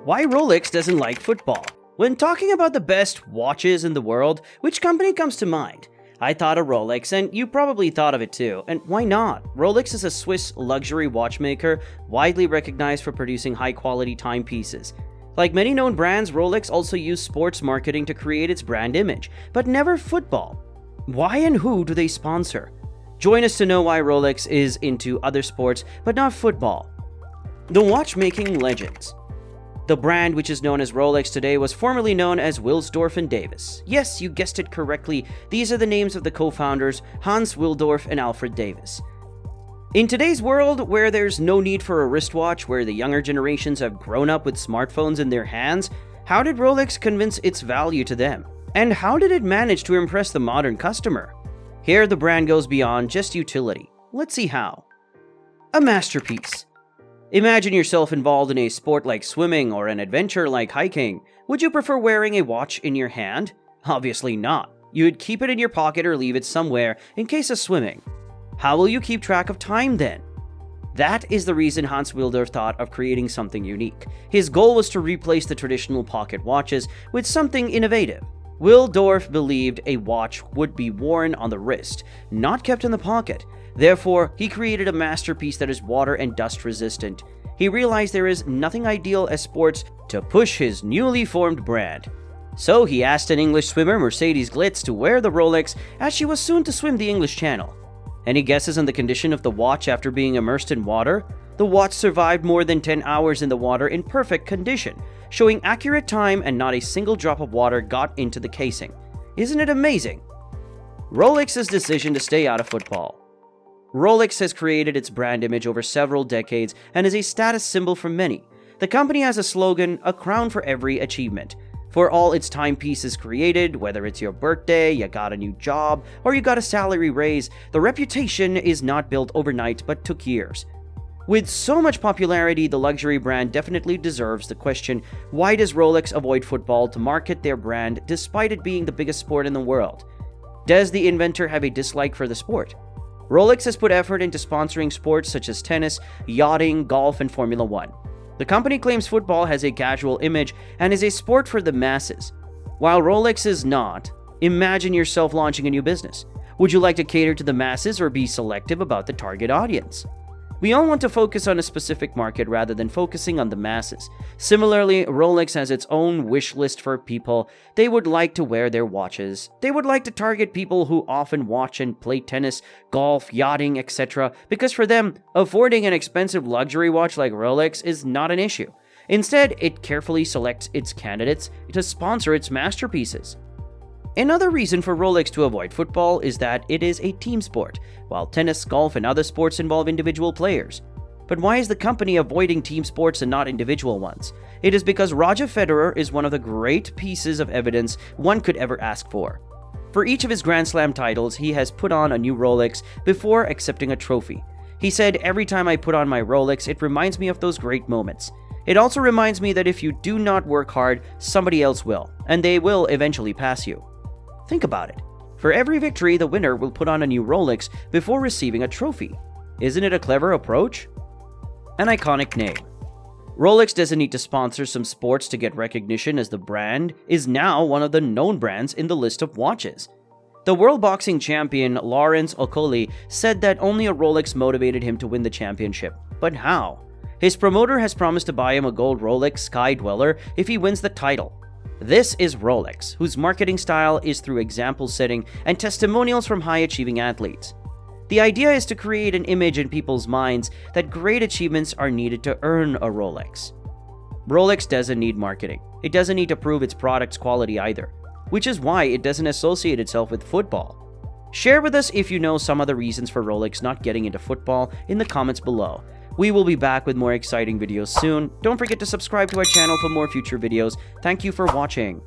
Why Rolex doesn't like football. When talking about the best watches in the world, which company comes to mind? I thought of Rolex, and you probably thought of it too. And why not? Rolex is a Swiss luxury watchmaker, widely recognized for producing high-quality timepieces. Like many known brands, Rolex also used sports marketing to create its brand image, but never football. Why and who do they sponsor? Join us to know why Rolex is into other sports, but not football. The watchmaking legends. The brand, which is known as Rolex today, was formerly known as Wilsdorf and Davis. Yes, you guessed it correctly. These are the names of the co-founders, Hans Wilsdorf and Alfred Davis. In today's world, where there's no need for a wristwatch, where the younger generations have grown up with smartphones in their hands, how did Rolex convince its value to them? And how did it manage to impress the modern customer? Here, the brand goes beyond just utility. Let's see how. A masterpiece. Imagine yourself involved in a sport like swimming or an adventure like hiking. Would you prefer wearing a watch in your hand? Obviously not. You would keep it in your pocket or leave it somewhere in case of swimming. How will you keep track of time then? That is the reason Hans Wilsdorf thought of creating something unique. His goal was to replace the traditional pocket watches with something innovative. Wilsdorf believed a watch would be worn on the wrist, not kept in the pocket. Therefore, he created a masterpiece that is water and dust resistant. He realized there is nothing ideal as sports to push his newly formed brand. So he asked an English swimmer, Mercedes Glitz, to wear the Rolex as she was soon to swim the English Channel. Any guesses on the condition of the watch after being immersed in water? The watch survived more than 10 hours in the water in perfect condition, showing accurate time and not a single drop of water got into the casing. Isn't it amazing? Rolex's decision to stay out of football. Rolex has created its brand image over several decades and is a status symbol for many. The company has a slogan, a crown for every achievement. For all its timepieces created, whether it's your birthday, you got a new job, or you got a salary raise, the reputation is not built overnight but took years. With so much popularity, the luxury brand definitely deserves the question, why does Rolex avoid football to market their brand despite it being the biggest sport in the world? Does the inventor have a dislike for the sport? Rolex has put effort into sponsoring sports such as tennis, yachting, golf, and Formula One. The company claims football has a casual image and is a sport for the masses. While Rolex is not, imagine yourself launching a new business. Would you like to cater to the masses or be selective about the target audience? We all want to focus on a specific market rather than focusing on the masses. Similarly, Rolex has its own wish list for people they would like to wear their watches. They would like to target people who often watch and play tennis, golf, yachting, etc. because for them, affording an expensive luxury watch like Rolex is not an issue. Instead, it carefully selects its candidates to sponsor its masterpieces. Another reason for Rolex to avoid football is that it is a team sport, while tennis, golf, and other sports involve individual players. But why is the company avoiding team sports and not individual ones? It is because Roger Federer is one of the great pieces of evidence one could ever ask for. For each of his Grand Slam titles, he has put on a new Rolex before accepting a trophy. He said, "Every time I put on my Rolex, it reminds me of those great moments. It also reminds me that if you do not work hard, somebody else will, and they will eventually pass you." Think about it. For every victory, the winner will put on a new Rolex before receiving a trophy. Isn't it a clever approach? An iconic name. Rolex doesn't need to sponsor some sports to get recognition, as the brand is now one of the known brands in the list of watches. The world boxing champion Lawrence Okolie said that only a Rolex motivated him to win the championship. But how? His promoter has promised to buy him a gold Rolex Sky Dweller if he wins the title. This is Rolex, whose marketing style is through example setting and testimonials from high-achieving athletes. The idea is to create an image in people's minds that great achievements are needed to earn a Rolex. Rolex doesn't need marketing. It doesn't need to prove its product's quality either, which is why it doesn't associate itself with football. Share with us if you know some other reasons for Rolex not getting into football in the comments below. We will be back with more exciting videos soon. Don't forget to subscribe to our channel for more future videos. Thank you for watching.